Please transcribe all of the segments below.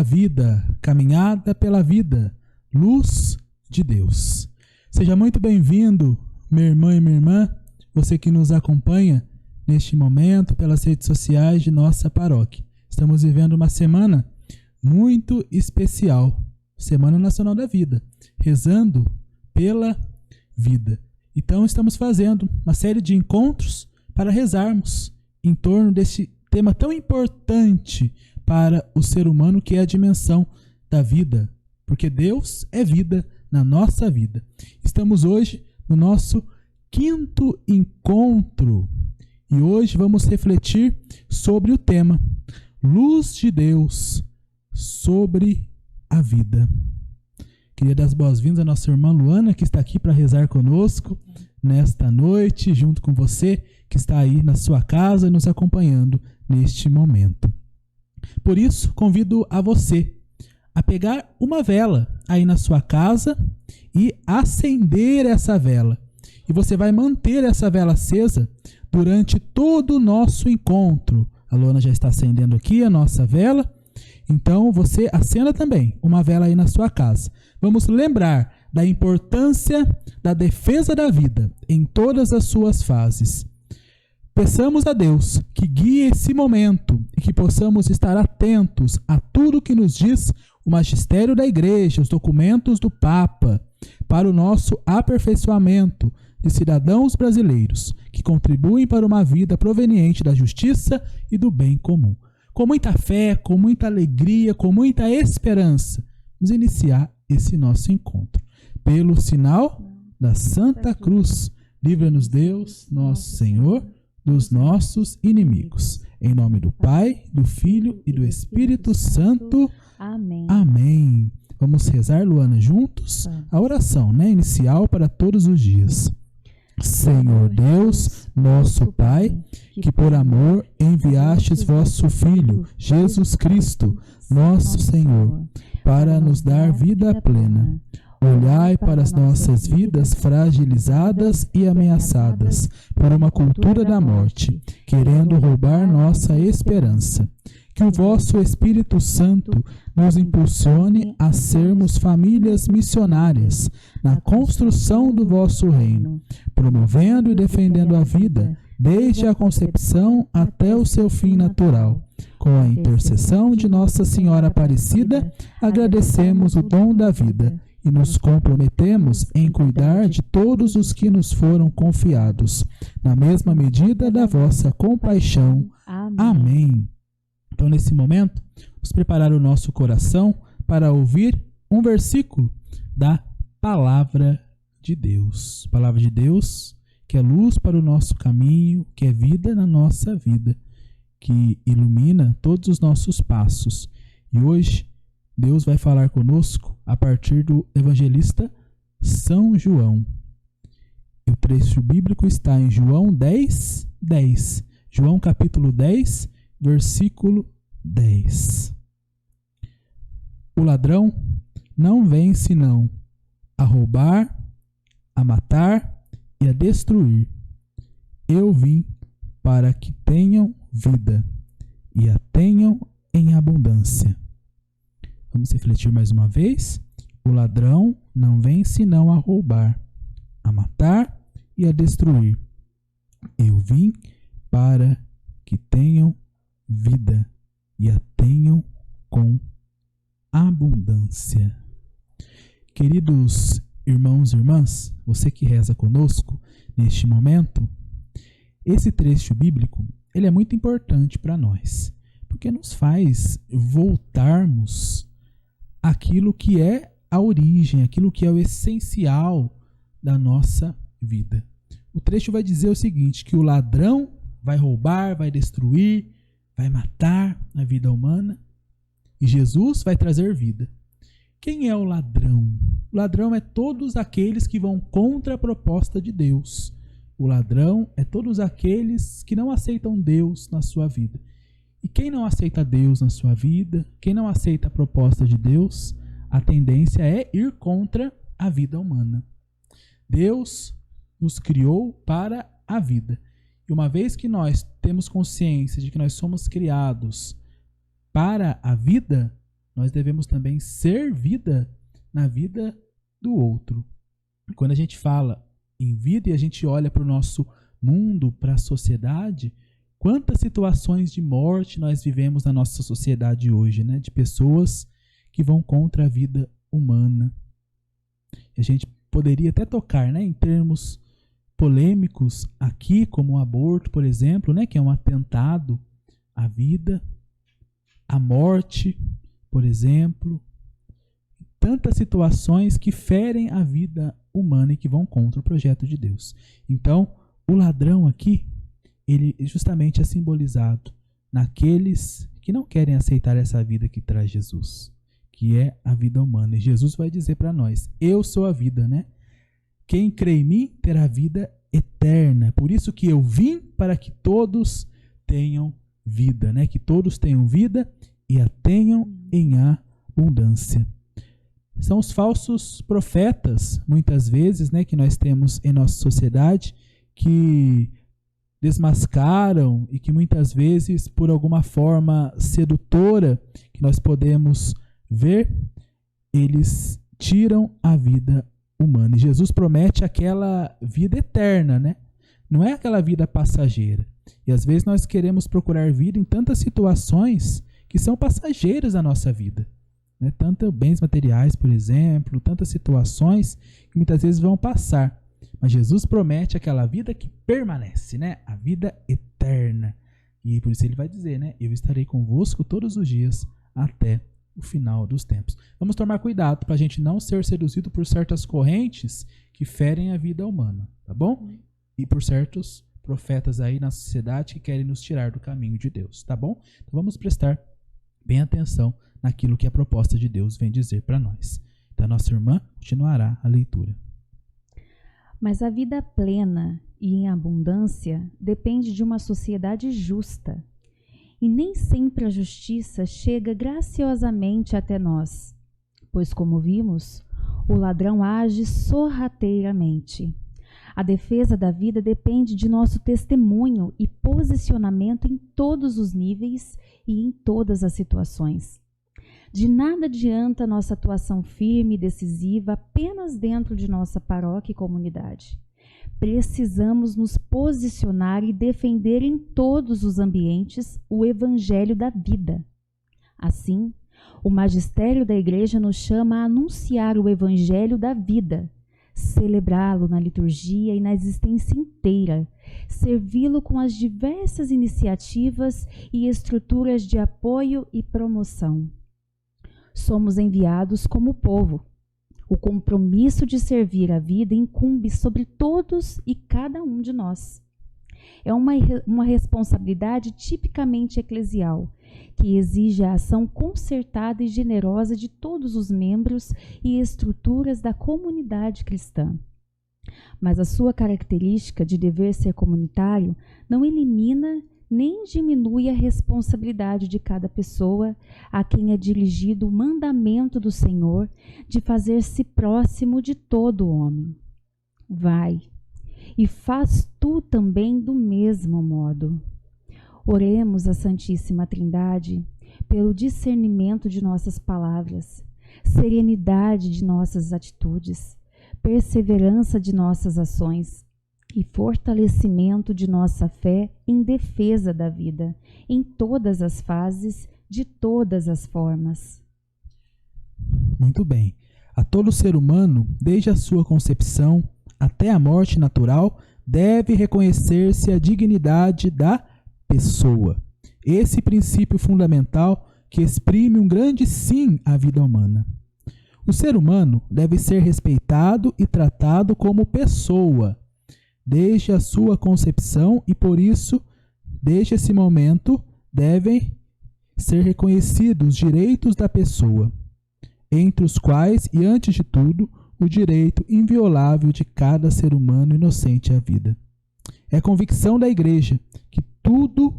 da vida, caminhada pela vida, luz de Deus. Seja muito bem-vindo, meu irmão e minha irmã, você que nos acompanha neste momento pelas redes sociais de nossa paróquia. Estamos vivendo uma semana muito especial, Semana Nacional da Vida, rezando pela vida. Então estamos fazendo uma série de encontros para rezarmos em torno desse tema tão importante para o ser humano, que é a dimensão da vida, porque Deus é vida na nossa vida. Estamos hoje no nosso 5º encontro e hoje vamos refletir sobre o tema Luz de Deus sobre a vida. Queria dar as boas-vindas à nossa irmã Luana, que está aqui para rezar conosco nesta noite, junto com você que está aí na sua casa nos acompanhando neste momento. Por isso, convido a você a pegar uma vela aí na sua casa e acender essa vela. E você vai manter essa vela acesa durante todo o nosso encontro. A Luana já está acendendo aqui a nossa vela. Então, você acenda também uma vela aí na sua casa. Vamos lembrar da importância da defesa da vida em todas as suas fases. Peçamos a Deus que guie esse momento e que possamos estar atentos a tudo que nos diz o magistério da Igreja, os documentos do Papa, para o nosso aperfeiçoamento de cidadãos brasileiros que contribuem para uma vida proveniente da justiça e do bem comum. Com muita fé, com muita alegria, com muita esperança, vamos iniciar esse nosso encontro. Pelo sinal da Santa Cruz, livra-nos Deus, nosso Senhor, dos nossos inimigos. Em nome do Pai, do Filho e do Espírito Santo. Amém. Amém. Vamos rezar, Luana, juntos? A oração, inicial para todos os dias. Senhor Deus, nosso Pai, que por amor enviastes vosso Filho, Jesus Cristo, nosso Senhor, para nos dar vida plena. Olhai para as nossas vidas fragilizadas e ameaçadas por uma cultura da morte, querendo roubar nossa esperança. Que o vosso Espírito Santo nos impulsione a sermos famílias missionárias na construção do vosso reino, promovendo e defendendo a vida desde a concepção até o seu fim natural. Com a intercessão de Nossa Senhora Aparecida, agradecemos o dom da vida e nos comprometemos em cuidar de todos os que nos foram confiados, na mesma medida da vossa compaixão. Amém. Então, nesse momento, vamos preparar o nosso coração para ouvir um versículo da Palavra de Deus. Palavra de Deus, que é luz para o nosso caminho, que é vida na nossa vida, que ilumina todos os nossos passos. E hoje, Deus vai falar conosco a partir do evangelista São João. E o trecho bíblico está em João 10:10. João capítulo 10, versículo 10. O ladrão não vem senão a roubar, a matar e a destruir. Eu vim para que tenham vida e a tenham em abundância. Vamos refletir mais uma vez. O ladrão não vem senão a roubar, a matar e a destruir. Eu vim para que tenham vida e a tenham com abundância. Queridos irmãos e irmãs, você que reza conosco neste momento, esse trecho bíblico ele é muito importante para nós, porque nos faz voltarmos aquilo que é a origem, aquilo que é o essencial da nossa vida. O trecho vai dizer o seguinte, que o ladrão vai roubar, vai destruir, vai matar a vida humana e Jesus vai trazer vida. Quem é o ladrão? O ladrão é todos aqueles que vão contra a proposta de Deus. O ladrão é todos aqueles que não aceitam Deus na sua vida. E quem não aceita Deus na sua vida, quem não aceita a proposta de Deus, a tendência é ir contra a vida humana. Deus nos criou para a vida. E uma vez que nós temos consciência de que nós somos criados para a vida, nós devemos também ser vida na vida do outro. Quando a gente fala em vida e a gente olha para o nosso mundo, para a sociedade, quantas situações de morte nós vivemos na nossa sociedade hoje, né? De pessoas que vão contra a vida humana. A gente poderia até tocar, né, em termos polêmicos aqui, como o aborto, por exemplo, né, que é um atentado à vida, à morte, por exemplo. Tantas situações que ferem a vida humana e que vão contra o projeto de Deus. Então, o ladrão aqui, ele justamente é simbolizado naqueles que não querem aceitar essa vida que traz Jesus, que é a vida humana. E Jesus vai dizer para nós, eu sou a vida, né? Quem crê em mim terá vida eterna. Por isso que eu vim para que todos tenham vida, né? Que todos tenham vida e a tenham em abundância. São os falsos profetas, muitas vezes, né, que nós temos em nossa sociedade, que desmascaram e que muitas vezes, por alguma forma sedutora que nós podemos ver, eles tiram a vida humana. E Jesus promete aquela vida eterna, né? Não é aquela vida passageira. E às vezes nós queremos procurar vida em tantas situações que são passageiras da nossa vida. Né? Tanto bens materiais, por exemplo, tantas situações que muitas vezes vão passar. Mas Jesus promete aquela vida que permanece, né? A vida eterna. E por isso ele vai dizer, né? Eu estarei convosco todos os dias até o final dos tempos. Vamos tomar cuidado para a gente não ser seduzido por certas correntes que ferem a vida humana, tá bom? E por certos profetas aí na sociedade que querem nos tirar do caminho de Deus, tá bom? Então vamos prestar bem atenção naquilo que a proposta de Deus vem dizer para nós. Então a nossa irmã continuará a leitura. Mas a vida plena e em abundância depende de uma sociedade justa. E nem sempre a justiça chega graciosamente até nós, pois, como vimos, o ladrão age sorrateiramente. A defesa da vida depende de nosso testemunho e posicionamento em todos os níveis e em todas as situações. De nada adianta nossa atuação firme e decisiva apenas dentro de nossa paróquia e comunidade. Precisamos nos posicionar e defender em todos os ambientes o evangelho da vida. Assim, o magistério da Igreja nos chama a anunciar o evangelho da vida, celebrá-lo na liturgia e na existência inteira, servi-lo com as diversas iniciativas e estruturas de apoio e promoção. Somos enviados como povo. O compromisso de servir a vida incumbe sobre todos e cada um de nós. É uma responsabilidade tipicamente eclesial, que exige a ação concertada e generosa de todos os membros e estruturas da comunidade cristã. Mas a sua característica de dever ser comunitário não elimina nem diminui a responsabilidade de cada pessoa a quem é dirigido o mandamento do Senhor de fazer-se próximo de todo homem. Vai, e faz tu também do mesmo modo. Oremos a Santíssima Trindade pelo discernimento de nossas palavras, serenidade de nossas atitudes, perseverança de nossas ações e fortalecimento de nossa fé em defesa da vida, em todas as fases, de todas as formas. Muito bem. A todo ser humano, desde a sua concepção até a morte natural, deve reconhecer-se a dignidade da pessoa. Esse princípio fundamental que exprime um grande sim à vida humana. O ser humano deve ser respeitado e tratado como pessoa, desde a sua concepção e, por isso, desde esse momento, devem ser reconhecidos os direitos da pessoa, entre os quais, e antes de tudo, o direito inviolável de cada ser humano inocente à vida. É convicção da Igreja que tudo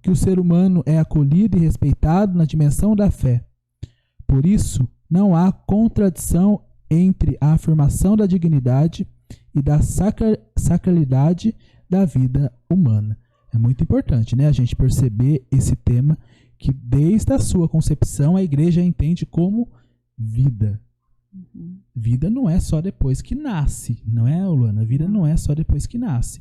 que o ser humano é acolhido e respeitado na dimensão da fé. Por isso, não há contradição entre a afirmação da dignidade e da sacralidade da vida humana. É muito importante, né, a gente perceber esse tema que desde a sua concepção a igreja entende como vida. Vida não é só depois que nasce, não é, Luana? Vida não é só depois que nasce.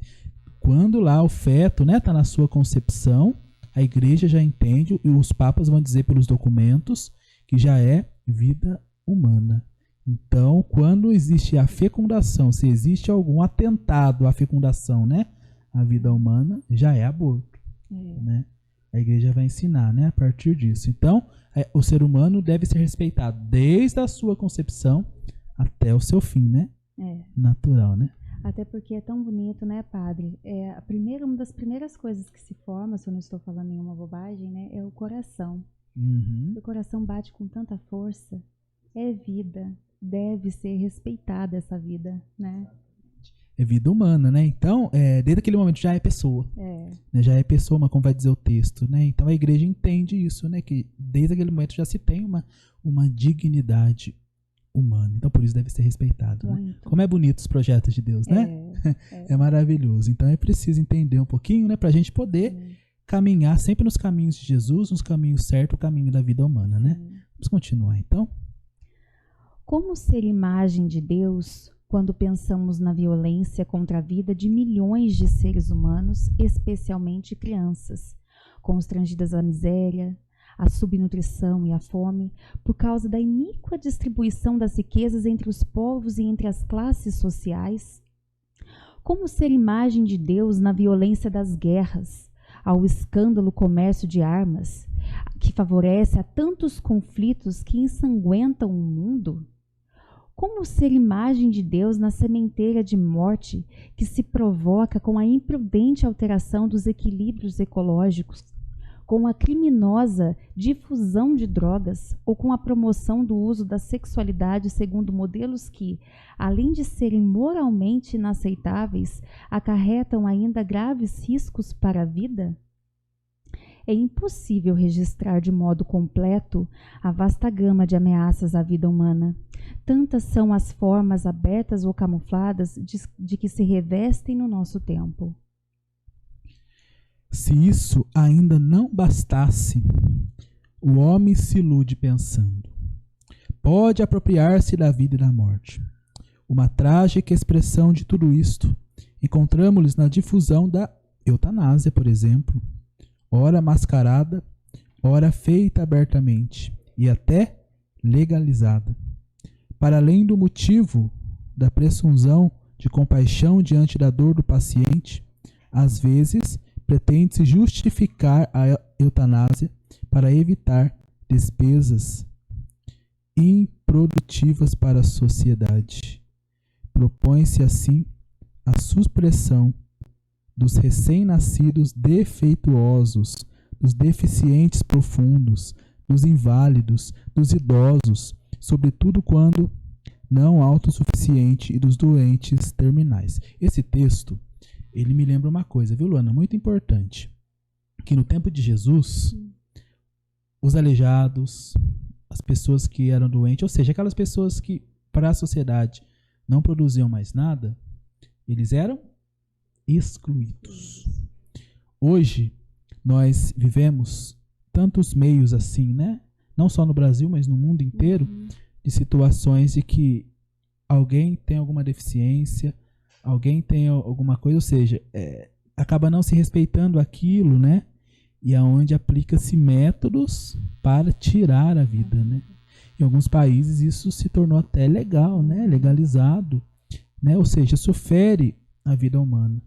Quando lá o feto, né, tá na sua concepção, a igreja já entende, e os papas vão dizer pelos documentos, que já é vida humana. Então, quando existe a fecundação, se existe algum atentado à fecundação, né, à vida humana, já é aborto, né? A igreja vai ensinar, né, a partir disso. Então, o ser humano deve ser respeitado desde a sua concepção até o seu fim, né? Natural, né? Até porque é tão bonito, né, padre? Uma das primeiras coisas que se forma, se eu não estou falando nenhuma bobagem, né, é o coração. O coração bate com tanta força, é vida, deve ser respeitada essa vida, né? É vida humana, né? Então, desde aquele momento já é pessoa. Né? Já é pessoa, mas como vai dizer o texto, né? Então a igreja entende isso, né? Que desde aquele momento já se tem uma dignidade humana. Então por isso deve ser respeitado, né? Como é bonito os projetos de Deus, né? É maravilhoso. Então é preciso entender um pouquinho, né? Pra gente poder caminhar sempre nos caminhos de Jesus, nos caminhos certos, o caminho da vida humana, né? Vamos continuar, então. Como ser imagem de Deus quando pensamos na violência contra a vida de milhões de seres humanos, especialmente crianças, constrangidas à miséria, à subnutrição e à fome, por causa da iníqua distribuição das riquezas entre os povos e entre as classes sociais? Como ser imagem de Deus na violência das guerras, ao escândalo comércio de armas, que favorece a tantos conflitos que ensanguentam o mundo? Como ser imagem de Deus na sementeira de morte que se provoca com a imprudente alteração dos equilíbrios ecológicos, com a criminosa difusão de drogas ou com a promoção do uso da sexualidade segundo modelos que, além de serem moralmente inaceitáveis, acarretam ainda graves riscos para a vida? É impossível registrar de modo completo a vasta gama de ameaças à vida humana. Tantas são as formas abertas ou camufladas de que se revestem no nosso tempo. Se isso ainda não bastasse, o homem se ilude pensando: pode apropriar-se da vida e da morte. Uma trágica expressão de tudo isto encontramos-lhes na difusão da eutanásia, por exemplo, ora mascarada, ora feita abertamente e até legalizada. Para além do motivo da presunção de compaixão diante da dor do paciente, às vezes pretende-se justificar a eutanásia para evitar despesas improdutivas para a sociedade. Propõe-se assim a supressão dos recém-nascidos defeituosos, dos deficientes profundos, dos inválidos, dos idosos, sobretudo quando não autossuficiente, e dos doentes terminais. Esse texto, ele me lembra uma coisa, viu, Luana? Muito importante. Que no tempo de Jesus, os aleijados, as pessoas que eram doentes, ou seja, aquelas pessoas que para a sociedade não produziam mais nada, eles eram excluídos. Hoje, nós vivemos tantos meios assim, né? Não só no Brasil, mas no mundo inteiro, de situações de que alguém tem alguma deficiência, alguém tem alguma coisa, ou seja, acaba não se respeitando aquilo, né? E aonde aplica-se métodos para tirar a vida, né? Em alguns países isso se tornou até legal, né? Legalizado, né? Ou seja, isso fere a vida humana.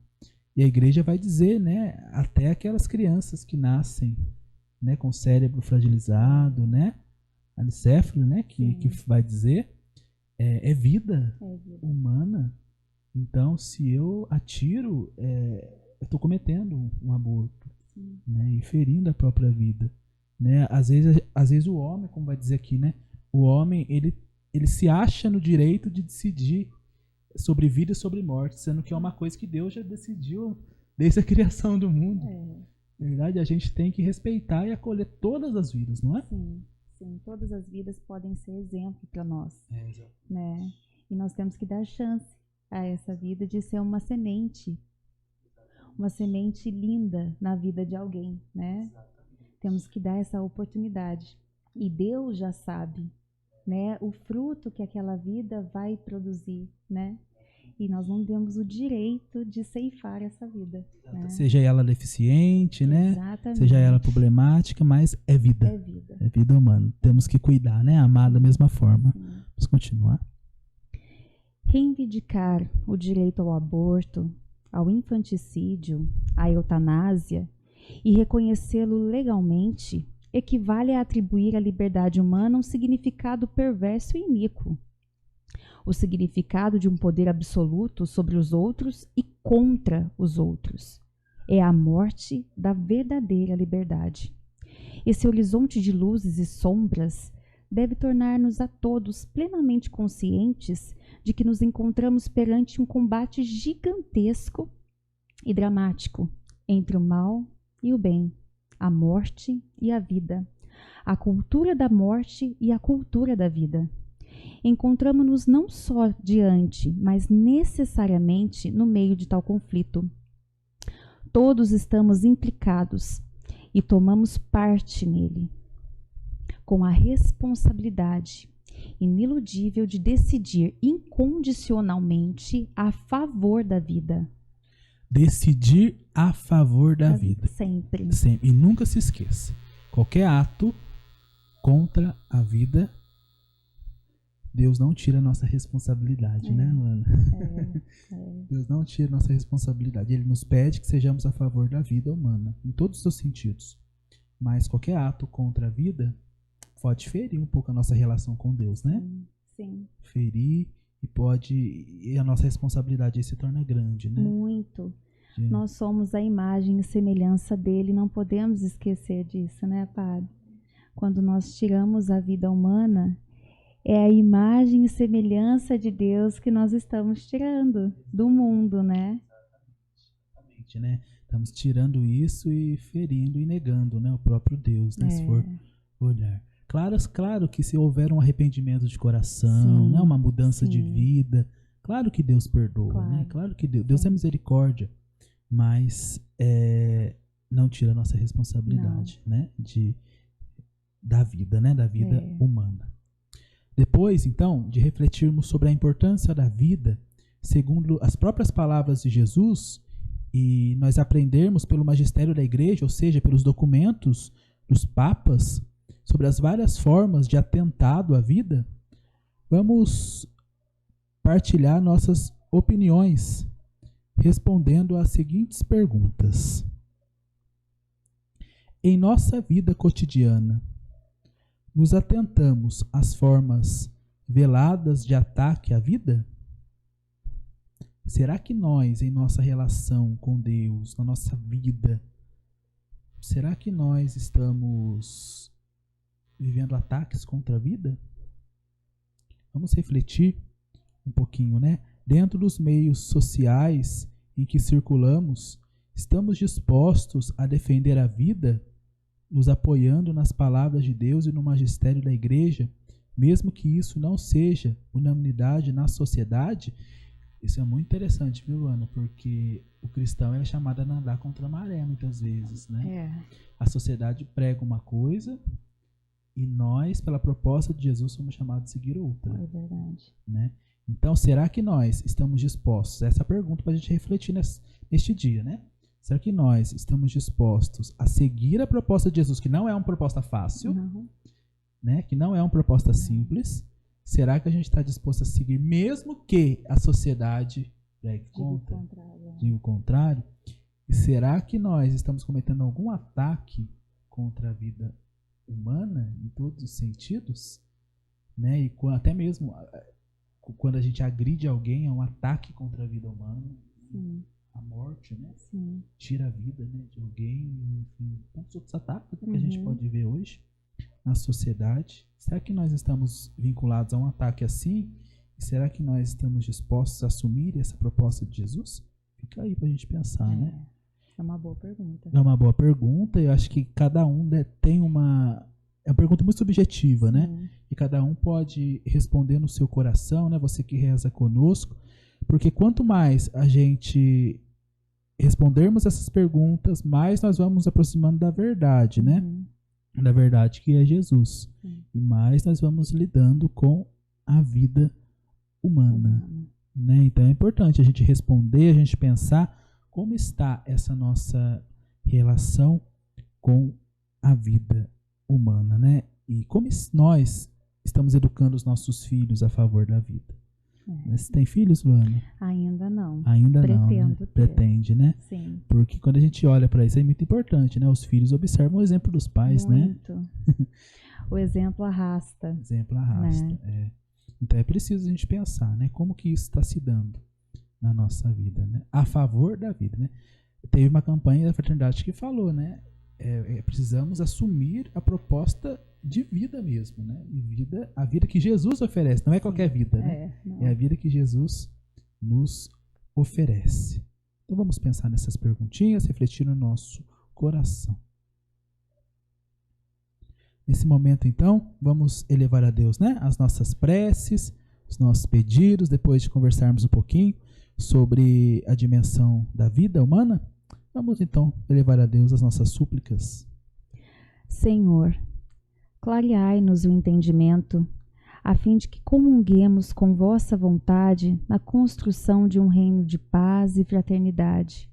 E a igreja vai dizer, né? Até aquelas crianças que nascem, né? Com o cérebro fragilizado, né? Anicéfalo, né? Que vai dizer é vida humana. Então, se eu atiro, eu estou cometendo um aborto, né? E ferindo a própria vida, né? Às vezes o homem, como vai dizer aqui, né? O homem, ele se acha no direito de decidir sobre vida e sobre morte, sendo que é uma coisa que Deus já decidiu desde a criação do mundo. Na verdade, a gente tem que respeitar e acolher todas as vidas, não é? Sim, todas as vidas podem ser exemplo para nós, né? E nós temos que dar chance a essa vida de ser uma semente linda na vida de alguém, né? Temos que dar essa oportunidade. E Deus já sabe, né, o fruto que aquela vida vai produzir, né? E nós não temos o direito de ceifar essa vida. Né? Seja ela deficiente, né? Exatamente. Seja ela problemática, mas é vida. É vida. É vida humana. Temos que cuidar, né? Amar da mesma forma. Sim. Vamos continuar. Reivindicar o direito ao aborto, ao infanticídio, à eutanásia e reconhecê-lo legalmente equivale a atribuir à liberdade humana um significado perverso e iníquo. O significado de um poder absoluto sobre os outros e contra os outros. É a morte da verdadeira liberdade. Esse horizonte de luzes e sombras deve tornar-nos a todos plenamente conscientes de que nos encontramos perante um combate gigantesco e dramático entre o mal e o bem, a morte e a vida, a cultura da morte e a cultura da vida. Encontramos-nos não só diante, mas necessariamente no meio de tal conflito. Todos estamos implicados e tomamos parte nele, com a responsabilidade iniludível de decidir incondicionalmente a favor da vida. Decidir a favor da vida. Sempre. Sempre. E nunca se esqueça. Qualquer ato contra a vida, Deus não tira a nossa responsabilidade, né, Luana? Deus não tira a nossa responsabilidade. Ele nos pede que sejamos a favor da vida humana, em todos os seus sentidos. Mas qualquer ato contra a vida pode ferir um pouco a nossa relação com Deus, né? Sim. Ferir e a nossa responsabilidade aí se torna grande, né? Muito. Nós somos a imagem e semelhança dele, não podemos esquecer disso, né, Padre? Quando nós tiramos a vida humana, é a imagem e semelhança de Deus que nós estamos tirando do mundo, né? Exatamente, né? Estamos tirando isso e ferindo e negando, né, o próprio Deus, né, se for olhar. Claro que se houver um arrependimento de coração, né, uma mudança de vida, claro que Deus perdoa, né? Claro que Deus é misericórdia, mas não tira a nossa responsabilidade, né, da vida, né, da vida humana. Depois, então, de refletirmos sobre a importância da vida, segundo as próprias palavras de Jesus, e nós aprendermos pelo magistério da igreja, ou seja, pelos documentos dos papas, sobre as várias formas de atentado à vida, vamos partilhar nossas opiniões, respondendo às seguintes perguntas. Em nossa vida cotidiana, nos atentamos às formas veladas de ataque à vida? Será que nós, em nossa relação com Deus, na nossa vida, será que nós estamos vivendo ataques contra a vida? Vamos refletir um pouquinho, né? Dentro dos meios sociais em que circulamos, estamos dispostos a defender a vida, nos apoiando nas palavras de Deus e no magistério da igreja, mesmo que isso não seja unanimidade na sociedade? Isso é muito interessante, viu, Luana? Porque o cristão é chamado a nadar contra a maré, muitas vezes, né? A sociedade prega uma coisa e nós, pela proposta de Jesus, somos chamados a seguir outra. É verdade. Né? Então, será que nós estamos dispostos? Essa é a pergunta para a gente refletir neste dia, né? Será que nós estamos dispostos a seguir a proposta de Jesus, que não é uma proposta fácil, né? Que não é uma proposta simples? Será que a gente está disposto a seguir, mesmo que a sociedade pregue contra? Diga o contrário. E será que nós estamos cometendo algum ataque contra a vida humana, em todos os sentidos? Né? E até mesmo quando a gente agride alguém, é um ataque contra a vida humana. A morte, né? Tira a vida, né, de alguém. Enfim, tantos outros ataques que a gente pode ver hoje na sociedade. Será que nós estamos vinculados a um ataque assim? E será que nós estamos dispostos a assumir essa proposta de Jesus? Fica aí pra gente pensar, né? É uma boa pergunta. É uma boa pergunta. Eu acho que cada um tem uma... É uma pergunta muito subjetiva, né? E cada um pode responder no seu coração, né? Você que reza conosco. Porque quanto mais a gente respondermos essas perguntas, mais nós vamos nos aproximando da verdade, né? da verdade que é Jesus. E mais nós vamos lidando com a vida humana. Né? Então é importante a gente responder, a gente pensar como está essa nossa relação com a vida humana, né? E como nós estamos educando os nossos filhos a favor da vida. Você tem filhos, Luana? Ainda não. Ainda Pretendo não, né? ter. Pretende, né? Sim. Porque quando a gente olha para isso é muito importante, né? Os filhos observam o exemplo dos pais, Muito. né? O exemplo arrasta. O exemplo arrasta, né? Então é preciso a gente pensar, né? Como que isso está se dando na nossa vida, né? A favor da vida, né? Teve uma campanha da fraternidade que falou, né? Precisamos assumir a proposta de vida mesmo, né? E a vida que Jesus oferece, não é qualquer vida, né? É a vida que Jesus nos oferece. Então vamos pensar nessas perguntinhas, refletir no nosso coração. Nesse momento, então, vamos elevar a Deus, né? As nossas preces, os nossos pedidos, depois de conversarmos um pouquinho sobre a dimensão da vida humana. Vamos, então, elevar a Deus as nossas súplicas. Senhor, clareai-nos o entendimento, a fim de que comunguemos com vossa vontade na construção de um reino de paz e fraternidade,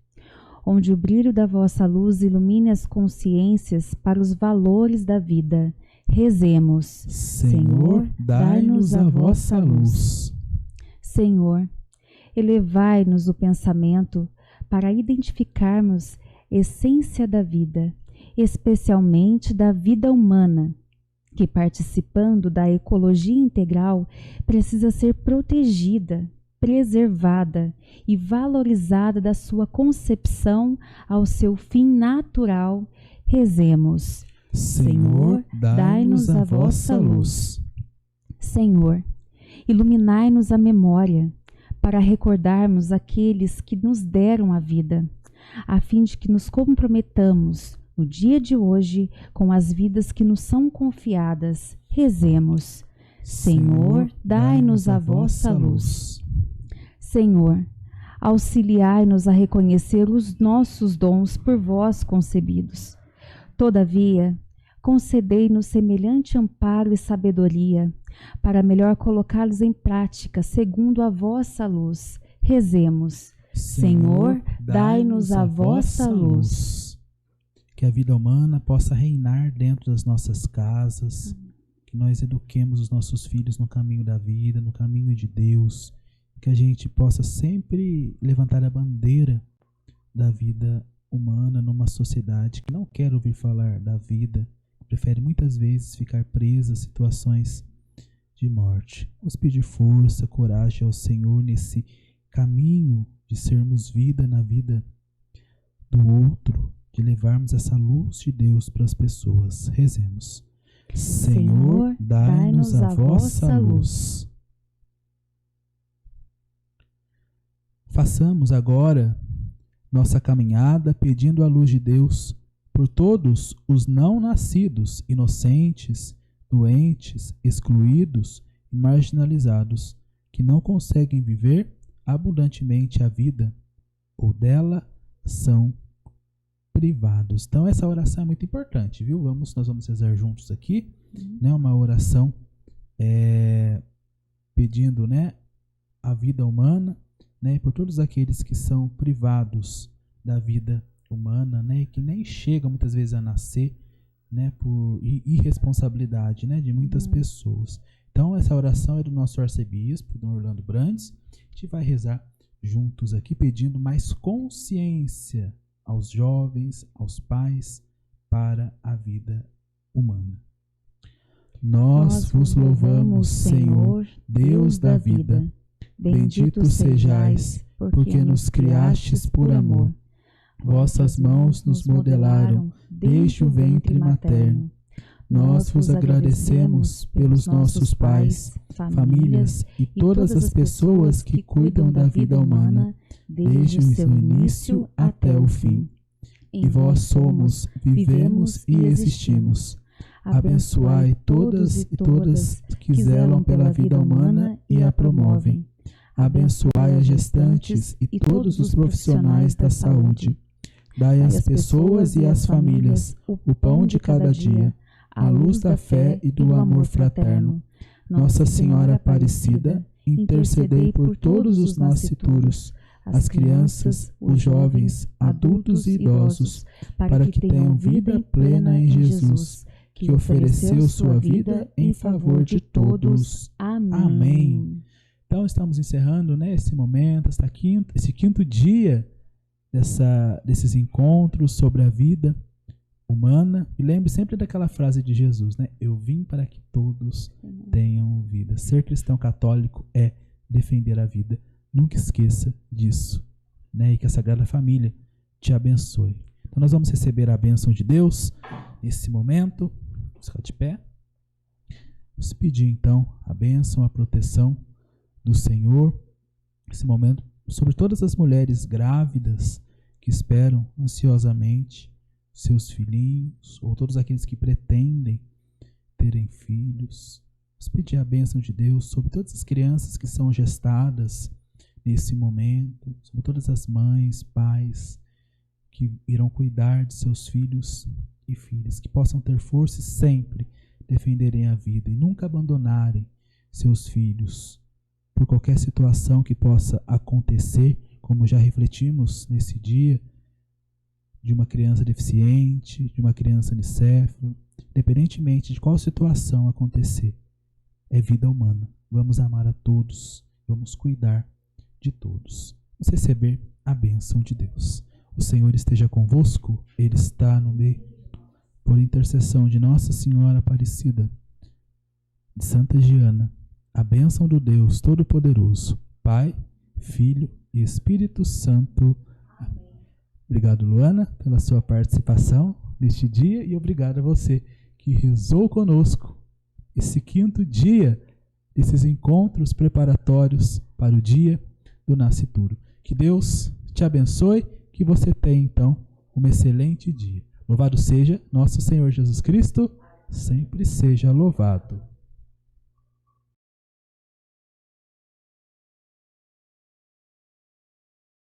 onde o brilho da vossa luz ilumine as consciências para os valores da vida. Rezemos. Senhor, dai-nos a vossa luz. Senhor, elevai-nos o pensamento para identificarmos a essência da vida, especialmente da vida humana, que, participando da ecologia integral, precisa ser protegida, preservada e valorizada da sua concepção ao seu fim natural. Rezemos. Senhor, dai-nos a vossa luz. Senhor, iluminai-nos a memória para recordarmos aqueles que nos deram a vida, a fim de que nos comprometamos no dia de hoje com as vidas que nos são confiadas. Rezemos. Senhor, dai-nos a vossa luz. Senhor, auxiliai-nos a reconhecer os nossos dons por vós concebidos. Todavia, concedei-nos semelhante amparo e sabedoria, para melhor colocá-los em prática segundo a vossa luz. Rezemos. Senhor, dai-nos a vossa luz. Que a vida humana possa reinar dentro das nossas casas, que nós eduquemos os nossos filhos no caminho da vida, no caminho de Deus, que a gente possa sempre levantar a bandeira da vida humana numa sociedade que não quer ouvir falar da vida, prefere muitas vezes ficar presa a situações de morte. Vamos pedir força, coragem ao Senhor nesse caminho de sermos vida na vida do outro, de levarmos essa luz de Deus para as pessoas. Rezemos. Senhor, dai-nos a vossa luz. Façamos agora nossa caminhada pedindo a luz de Deus por todos os não nascidos, inocentes, doentes, excluídos e marginalizados, que não conseguem viver abundantemente a vida ou dela são privados. Então essa oração é muito importante, viu? Nós vamos rezar juntos aqui, né? Uma oração pedindo, né, a vida humana, né, por todos aqueles que são privados da vida humana, né, e que nem chegam muitas vezes a nascer, né, por irresponsabilidade, né, de muitas pessoas. Então essa oração é do nosso arcebispo, Dom Orlando Brandes. A gente vai rezar juntos aqui pedindo mais consciência aos jovens, aos pais, para a vida humana. Nós vos louvamos, Senhor, Deus da vida. Bendito sejais, porque nos criastes por amor. Vossas mãos nos modelaram desde o ventre materno. Nós vos agradecemos pelos nossos pais, famílias e todas as pessoas que cuidam da vida humana desde o seu início até o fim. E vós somos, vivemos e existimos. Abençoai todas e todas que zelam pela vida humana e a promovem. Abençoai as gestantes e todos os profissionais da saúde. Dai às pessoas e às famílias o pão de cada dia. à luz da fé e do amor fraterno. Nossa Senhora Aparecida, intercedei por todos os nascituros, as crianças, os jovens, adultos e idosos, para que tenham vida plena em Jesus, que ofereceu sua vida em favor de todos. Amém. Então estamos encerrando, né, esse momento, esse quinto dia desses encontros sobre a vida humana. E lembre sempre daquela frase de Jesus, né? Eu vim para que todos tenham vida. Ser cristão católico é defender a vida. Nunca esqueça disso, né? E que a Sagrada Família te abençoe. Então nós vamos receber a bênção de Deus nesse momento. Vamos ficar de pé. Vamos pedir então a bênção, a proteção do Senhor nesse momento sobre todas as mulheres grávidas que esperam ansiosamente seus filhinhos, ou todos aqueles que pretendem terem filhos. Vamos pedir a bênção de Deus sobre todas as crianças que são gestadas nesse momento, sobre todas as mães, pais que irão cuidar de seus filhos e filhas, que possam ter força e sempre defenderem a vida e nunca abandonarem seus filhos por qualquer situação que possa acontecer, como já refletimos nesse dia, de uma criança deficiente, de uma criança anicéfala, independentemente de qual situação acontecer, é vida humana. Vamos amar a todos, vamos cuidar de todos. Vamos receber a bênção de Deus. O Senhor esteja convosco, Ele está no meio. Por intercessão de Nossa Senhora Aparecida, de Santa Giana, a bênção do Deus Todo-Poderoso, Pai, Filho e Espírito Santo. Amém. Obrigado, Luana, pela sua participação neste dia e obrigado a você que rezou conosco esse quinto dia desses encontros preparatórios para o dia do nascituro. Que Deus te abençoe, que você tenha então um excelente dia. Louvado seja nosso Senhor Jesus Cristo, sempre seja louvado.